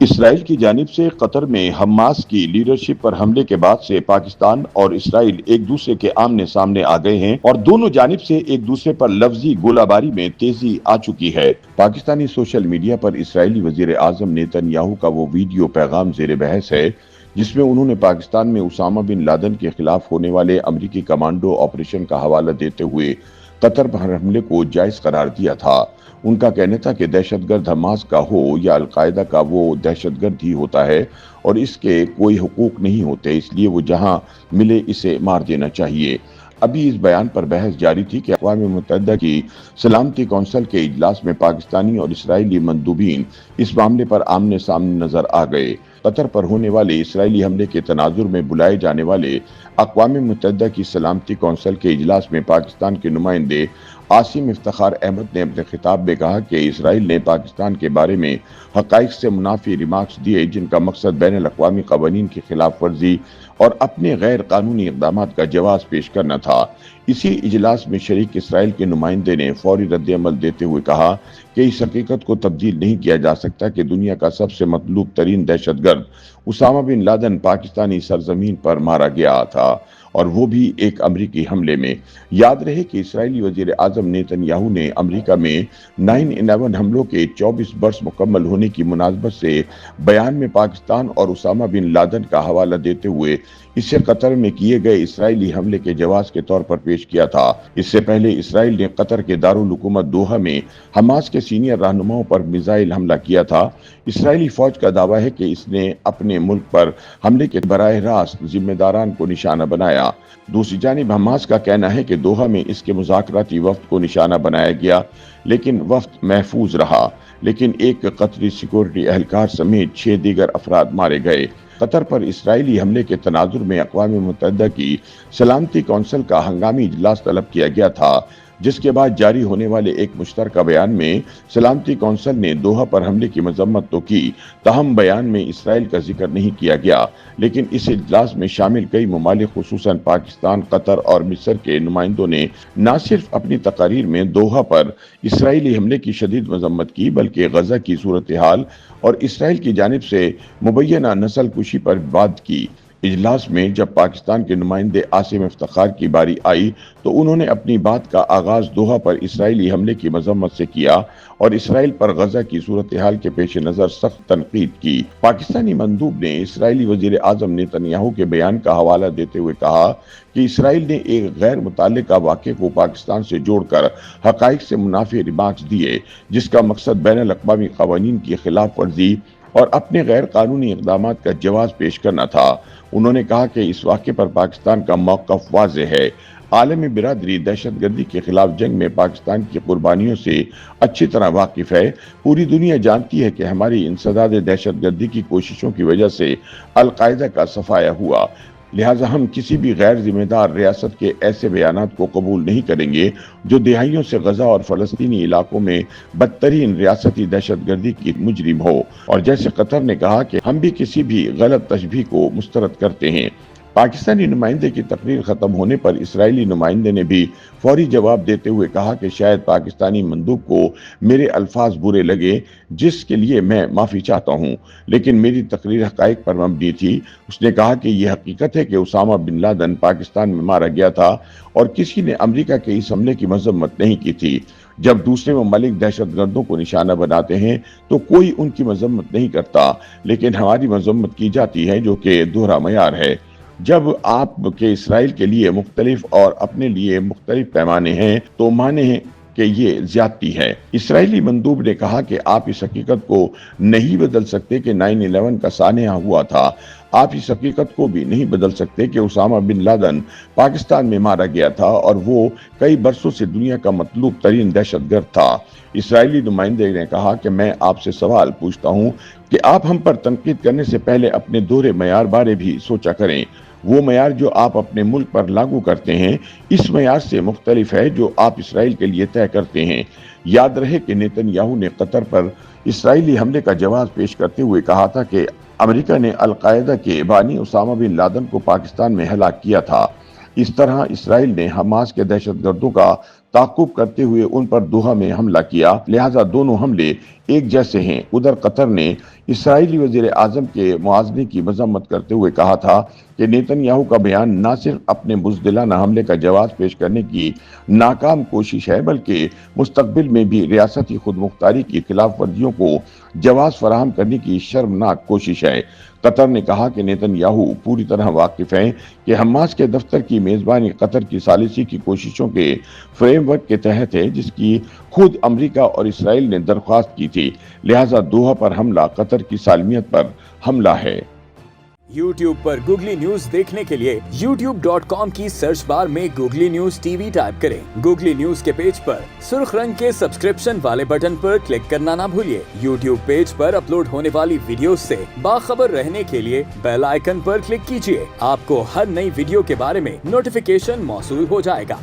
اسرائیل کی جانب سے قطر میں حماس کی لیڈرشپ پر حملے کے بعد سے پاکستان اور اسرائیل ایک دوسرے کے آمنے سامنے آ گئے ہیں اور دونوں جانب سے ایک دوسرے پر لفظی گولہ باری میں تیزی آ چکی ہے۔ پاکستانی سوشل میڈیا پر اسرائیلی وزیر اعظم نیتن یاہو کا وہ ویڈیو پیغام زیر بحث ہے جس میں انہوں نے پاکستان میں اسامہ بن لادن کے خلاف ہونے والے امریکی کمانڈو آپریشن کا حوالہ دیتے ہوئے قطر پر حملے کو جائز قرار دیا تھا۔ ان کا کہنا تھا کہ دہشت گرد حماس کا ہو یا القاعدہ کا، وہ دہشت گرد ہی ہوتا ہے اور اس کے کوئی حقوق نہیں ہوتے، اس لیے وہ جہاں ملے اسے مار دینا چاہیے۔ ابھی اس بیان پر بحث جاری تھی کہ اقوام متحدہ کی سلامتی کونسل کے اجلاس میں پاکستانی اور اسرائیلی مندوبین اس معاملے پر آمنے سامنے نظر آ گئے۔ قطر پر ہونے والے اسرائیلی حملے کے تناظر میں بلائے جانے والے اقوام متحدہ کی سلامتی کونسل کے اجلاس میں پاکستان کے نمائندے عاصم افتخار احمد نے اپنے خطاب میں کہا کہ اسرائیل نے پاکستان کے بارے میں حقائق سے منافی ریمارکس دیے جن کا مقصد بین الاقوامی قوانین کی خلاف ورزی اور اپنے غیر قانونی اقدامات کا جواز پیش کرنا تھا۔ اسی اجلاس میں شریک اسرائیل کے نمائندے نے فوری رد عمل دیتے ہوئے کہا کہ اس حقیقت کو تبدیل نہیں کیا جا سکتا کہ دنیا کا سب سے مطلوب ترین دہشت گرد اسامہ بن لادن پاکستانی سرزمین پر مارا گیا تھا، اور وہ بھی ایک امریکی حملے میں۔ یاد رہے کہ اسرائیلی وزیر اعظم نیتن یاہو نے امریکہ میں 9/11 حملوں کے 24 برس مکمل ہونے کی مناسبت سے بیان میں پاکستان اور اسامہ بن لادن کا حوالہ دیتے ہوئے اسے قطر میں کیے گئے اسرائیلی حملے کے جواز کے طور پر پیش کیا تھا۔ اس سے پہلے اسرائیل نے قطر کے دارالحکومت دوحہ میں حماس کے سینئر رہنماؤں پر میزائل حملہ کیا تھا۔ اسرائیلی فوج کا دعویٰ ہے کہ اس نے اپنے ملک پر حملے کے براہ راست ذمہ داران کو نشانہ بنایا۔ دوسری جانب حماس کا کہنا ہے کہ دوحہ میں اس کے مذاکراتی وفد کو نشانہ بنایا گیا لیکن وفد محفوظ رہا، لیکن ایک قطری سیکورٹی اہلکار سمیت 6 دیگر افراد مارے گئے۔ قطر پر اسرائیلی حملے کے تناظر میں اقوام متحدہ کی سلامتی کونسل کا ہنگامی اجلاس طلب کیا گیا تھا، جس کے بعد جاری ہونے والے ایک مشترکہ بیان میں سلامتی کونسل نے دوحہ پر حملے کی مذمت تو کی، تاہم بیان میں اسرائیل کا ذکر نہیں کیا گیا۔ لیکن اس اجلاس میں شامل کئی ممالک خصوصاً پاکستان، قطر اور مصر کے نمائندوں نے نہ صرف اپنی تقاریر میں دوحہ پر اسرائیلی حملے کی شدید مذمت کی بلکہ غزہ کی صورتحال اور اسرائیل کی جانب سے مبینہ نسل کشی پر بات کی۔ اجلاس میں جب پاکستان کے نمائندے عاصم افتخار کی باری آئی تو انہوں نے اپنی بات کا آغاز دوحہ پر اسرائیلی حملے کی مذمت سے کیا اور اسرائیل پر غزہ کی صورتحال کے پیش نظر سخت تنقید کی۔ پاکستانی مندوب نے اسرائیلی وزیر اعظم نیتن یاہو کے بیان کا حوالہ دیتے ہوئے کہا کہ اسرائیل نے ایک غیر متعلقہ واقعے کو پاکستان سے جوڑ کر حقائق سے منافی ریمارکس دیے جس کا مقصد بین الاقوامی قوانین کی خلاف ورزی اور اپنے غیر قانونی اقدامات کا جواز پیش کرنا تھا۔ انہوں نے کہا کہ اس واقعے پر پاکستان کا موقف واضح ہے۔ عالمی برادری دہشت گردی کے خلاف جنگ میں پاکستان کی قربانیوں سے اچھی طرح واقف ہے۔ پوری دنیا جانتی ہے کہ ہماری انسداد دہشت گردی کی کوششوں کی وجہ سے القاعدہ کا صفایا ہوا، لہٰذا ہم کسی بھی غیر ذمہ دار ریاست کے ایسے بیانات کو قبول نہیں کریں گے جو دہائیوں سے غزہ اور فلسطینی علاقوں میں بدترین ریاستی دہشت گردی کی مجرم ہو، اور جیسے قطر نے کہا کہ ہم بھی کسی بھی غلط تشبیہ کو مسترد کرتے ہیں۔ پاکستانی نمائندے کی تقریر ختم ہونے پر اسرائیلی نمائندے نے بھی فوری جواب دیتے ہوئے کہا کہ شاید پاکستانی مندوب کو میرے الفاظ برے لگے جس کے لیے میں معافی چاہتا ہوں، لیکن میری تقریر حقائق پر مبنی تھی۔ اس نے کہا کہ یہ حقیقت ہے کہ اسامہ بن لادن پاکستان میں مارا گیا تھا اور کسی نے امریکہ کے اس حملے کی مذمت نہیں کی تھی۔ جب دوسرے ممالک دہشت گردوں کو نشانہ بناتے ہیں تو کوئی ان کی مذمت نہیں کرتا، لیکن ہماری مذمت کی جاتی ہے جو کہ دوہرا معیار ہے۔ جب آپ کے اسرائیل کے لیے مختلف اور اپنے لیے مختلف پیمانے ہیں تو مانے ہیں کہ یہ زیادتی ہے۔ اسرائیلی مندوب نے کہا کہ آپ اس حقیقت کو نہیں بدل سکتے کہ 9/11 کا سانحہ ہوا تھا۔ آپ اس حقیقت کو بھی نہیں بدل سکتے کہ اسامہ بن لادن پاکستان میں مارا گیا تھا اور وہ کئی برسوں سے دنیا کا مطلوب ترین دہشت گرد تھا۔ اسرائیلی نمائندے نے کہا کہ میں آپ سے سوال پوچھتا ہوں کہ آپ ہم پر تنقید کرنے سے پہلے اپنے دوہرے معیار بارے بھی سوچا کریں۔ وہ معیار جو آپ اپنے ملک پر لاگو کرتے ہیں اس معیار سے مختلف ہے جو آپ اسرائیل کے لیے طے کرتے ہیں۔ یاد رہے کہ نیتن یاہو نے قطر پر اسرائیلی حملے کا جواز پیش کرتے ہوئے کہا تھا کہ امریکہ نے القاعدہ کے بانی اسامہ بن لادن کو پاکستان میں ہلاک کیا تھا۔ اس طرح اسرائیل نے حماس کے دہشت گردوں کا تعاقب کرتے ہوئے ان پر دوحہ میں حملہ کیا، لہٰذا دونوں حملے ایک جیسے ہیں۔ ادھر قطر نے اسرائیلی وزیر اعظم کے موازنے کی مذمت کرتے ہوئے کہا تھا کہ نیتن یاہو کا بیان نہ صرف اپنے بزدلانہ حملے کا جواز پیش کرنے کی ناکام کوشش ہے بلکہ مستقبل میں بھی ریاستی خود مختاری کی خلاف ورزیوں کو جواز فراہم کرنے کی شرمناک کوشش ہے۔ قطر نے کہا کہ نیتن یاہو پوری طرح واقف ہیں کہ حماس کے دفتر کی میزبانی قطر کی ثالثی کی کوششوں کے فریم ورک کے تحت ہے جس کی خود امریکہ اور اسرائیل نے درخواست کی تھی، لہٰذا دوحہ پر حملہ قطر کی سالمیت پر حملہ ہے۔ YouTube پر گوگلی نیوز دیکھنے کے لیے youtube.com کی سرچ بار میں googly news T V type کریں۔ گوگلی نیوز کے پیج پر سرخ رنگ کے سبسکرپشن والے بٹن پر کلک کرنا نہ بھولیے۔ YouTube پیج پر اپلوڈ ہونے والی ویڈیوز سے باخبر رہنے کے لیے بیل آئیکن پر کلک کیجیے۔ آپ کو ہر نئی ویڈیو کے بارے میں نوٹیفیکیشن موصول ہو جائے گا۔